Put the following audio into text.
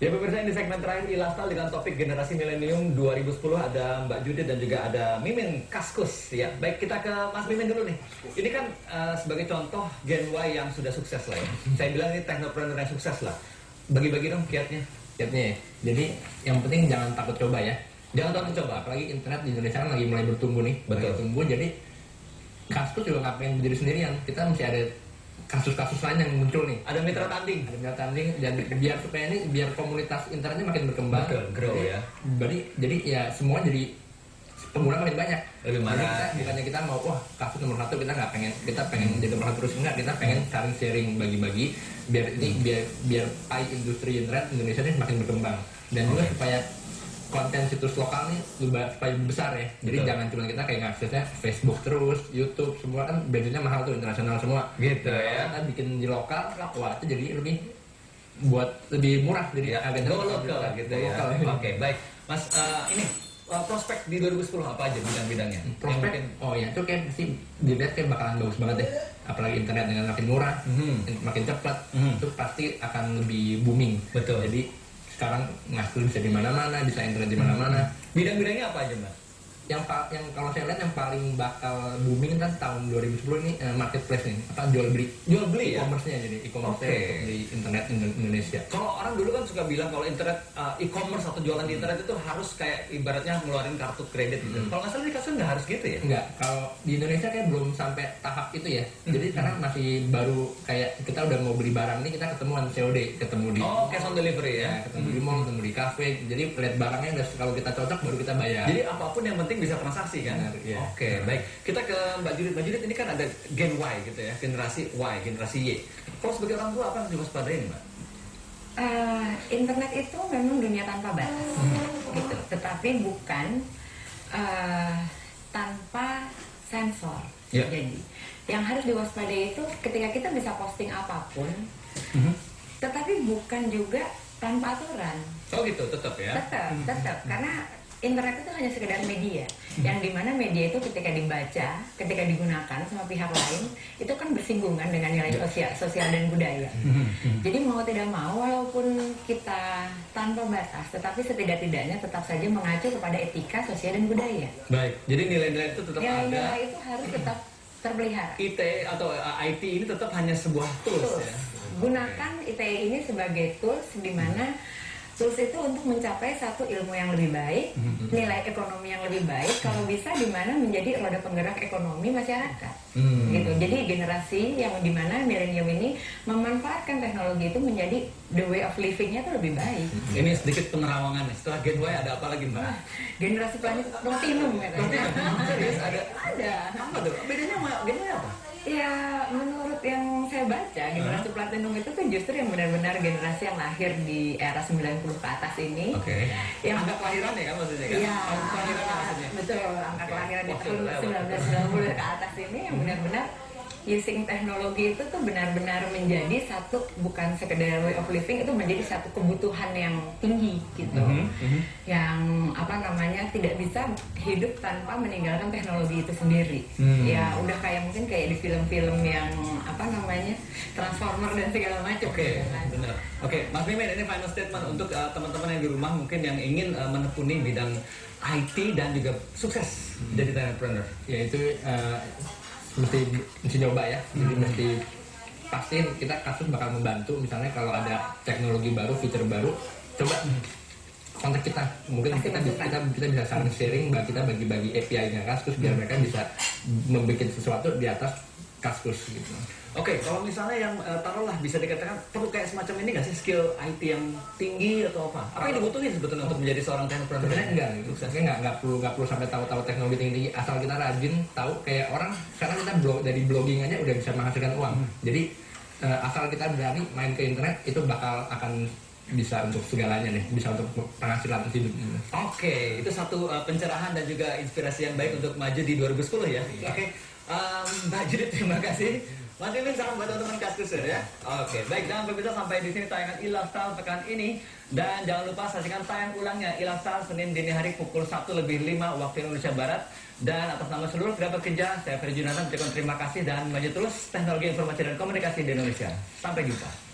Ya pemirsa, ini segmen terakhir Ilastal dengan topik generasi milenium 2010. Ada Mbak Judit dan juga ada Mimin Kaskus. Ya, baik, kita ke Mas Mimin dulu nih. Ini kan sebagai contoh Gen Y yang sudah sukses lah ya. Saya bilang ini technopreneur yang sukses lah. Bagi-bagi dong kiatnya. Kiatnya ya. Jadi yang penting jangan takut coba ya. Jangan takut coba. Apalagi internet di Indonesia kan lagi mulai bertumbuh nih. Betul. Tumbuh, jadi Kaskus juga nggak pengen berdiri sendirian. Kita mesti ada kasus-kasus lain yang muncul nih. Ada mitra tanding. Ada mitra tanding, dan biar supaya ini biar komunitas internetnya makin berkembang. Betul, grow ya. Jadi ya semua jadi pengguna makin banyak. Lebih marah. Jadi bukannya kita mau wah kasus nomor 1, kita pengen jadi nomor 1 terus, enggak, kita pengen saling sharing, bagi-bagi biar ini biar industri internet Indonesia ini makin berkembang, dan juga supaya konten situs lokal nih supaya lebih besar ya. Jadi Betul. jangan cuma kita kayak ngaksesnya Facebook terus, YouTube, semua kan brandnya mahal tuh, internasional semua. Gitu ya. Kita bikin di lokal, wah itu jadi lebih murah, jadi Ya, agak go lokal gitu ya. lokal. Oke, baik. Mas, ini prospek di 2010 apa aja bidang-bidangnya? Prospek, oh ya itu kayak pasti dilihat kayak bakalan bagus banget deh. Apalagi internet dengan makin murah, makin cepat, itu pasti akan lebih booming. Betul. Jadi sekarang ngatur bisa di mana-mana, bisa internet di mana-mana. Bidang-bidangnya apa aja, Mas? Yang kalau saya lihat yang paling bakal booming kan tahun 2010 ini marketplace nih, apa jual beli ya? e-commerce-nya, jadi e-commerce di internet Indonesia. Kalau orang dulu kan suka bilang kalau internet e-commerce atau jualan di internet itu harus kayak ibaratnya ngeluarin kartu kredit gitu. Kalau nggak salah di kasus nggak harus gitu ya? Enggak, kalau di Indonesia kayak belum sampai tahap itu ya. Jadi sekarang masih baru kayak kita udah mau beli barang nih, kita ketemuan COD, ketemu di cash on delivery ya? Ketemu di mall, ketemu di cafe. Jadi lihat barangnya udah, kalau kita cocok baru kita bayar. Jadi apapun yang penting bisa transaksi kan? Benar, iya. Oke, baik. Kita ke Mbak Judit. Mbak Judit, ini kan ada Gen Y gitu ya, generasi Y, generasi Y. Kalau sebagai orang tua apa yang diwaspadain, Mbak? Internet itu memang dunia tanpa batas, gitu. Tetapi bukan tanpa sensor. Yeah. Jadi, yang harus diwaspadai itu ketika kita bisa posting apapun, tetapi bukan juga tanpa aturan. Oh gitu, tetap ya? Tetap, karena internet itu hanya sekedar media, yang dimana media itu ketika dibaca, ketika digunakan sama pihak lain, itu kan bersinggungan dengan nilai sosial dan budaya. Jadi mau tidak mau, walaupun kita tanpa batas, tetapi setidak-tidaknya tetap saja mengacu kepada etika, sosial dan budaya. Baik, jadi nilai-nilai itu tetap ada. Nilai-nilai itu harus tetap terpelihara. IT atau IT ini tetap hanya sebuah tools ya? Gunakan ITE ini sebagai tools, di mana tools itu untuk mencapai satu ilmu yang lebih baik, nilai ekonomi yang lebih baik, kalau bisa di mana menjadi roda penggerak ekonomi masyarakat. Gitu. Jadi generasi yang di mana milenium ini memanfaatkan teknologi itu menjadi the way of living-nya itu lebih baik. Ini sedikit penerawangan. Setelah Gen Y ada apa lagi, Mbak? Generasi platinum katanya. Serius ada? Ada. Apa tuh? Bedanya sama Gen Y apa? Ya, menurut yang saya baca, generasi platinum itu tuh justru yang benar-benar generasi yang lahir di era 90 ke atas ini. Oke. Yang angka kelahiran ya kan maksudnya kan? Iya, Angka kelahiran maksudnya. betul. Angka kelahiran di Wah, tahun lewat. 1990 ke atas ini yang benar-benar using teknologi itu tuh benar-benar menjadi satu, bukan sekedar way of living, itu menjadi satu kebutuhan yang tinggi gitu. Yang apa namanya, tidak bisa hidup tanpa meninggalkan teknologi itu sendiri. Ya udah kayak mungkin kayak di film-film yang apa namanya, Transformer dan segala macam. Oke, gitu kan. benar. Oke, Mas Mimin, ini final statement untuk teman-teman yang di rumah mungkin yang ingin menekuni bidang IT dan juga sukses jadi entrepreneur. Ya itu mesti nyoba ya. Jadi mesti pasti kita kasus bakal membantu. Misalnya kalau ada teknologi baru, fitur baru, coba kontak kita. Mungkin kita bisa saling sharing, kita bagi-bagi API-nya Kaskus biar mereka bisa membuat sesuatu di atas Kaskus gitu. Oke, kalau misalnya yang taruhlah bisa dikatakan perlu kayak semacam ini nggak sih, skill IT yang tinggi atau apa? Apa yang dibutuhin sebetulnya untuk menjadi seorang entrepreneur? Sebenarnya enggak, gitu. Sebenarnya nggak perlu sampai tahu teknologi tinggi, asal kita rajin, tahu kayak orang sekarang kita dari blogging aja udah bisa menghasilkan uang. Jadi asal kita berani main ke internet, itu akan bisa untuk segalanya nih, bisa untuk penghasilan hidup. Oke, itu satu pencerahan dan juga inspirasi yang baik untuk maju di 2010 ya. Oke, Mbak Judit, terima kasih. Mas Mimin, salam buat teman-teman Kaskus ya. Oke, baik, jangan pemirsa, sampai di sini tayangan Ilastal pekan ini, dan jangan lupa saksikan tayang ulangnya Ilastal Senin dini hari pukul 1:05 waktu Indonesia Barat. Dan atas nama seluruh kerabat kerja, saya Ferry Junatan mengucapkan terima kasih dan maju terus teknologi informasi dan komunikasi di Indonesia. Sampai jumpa.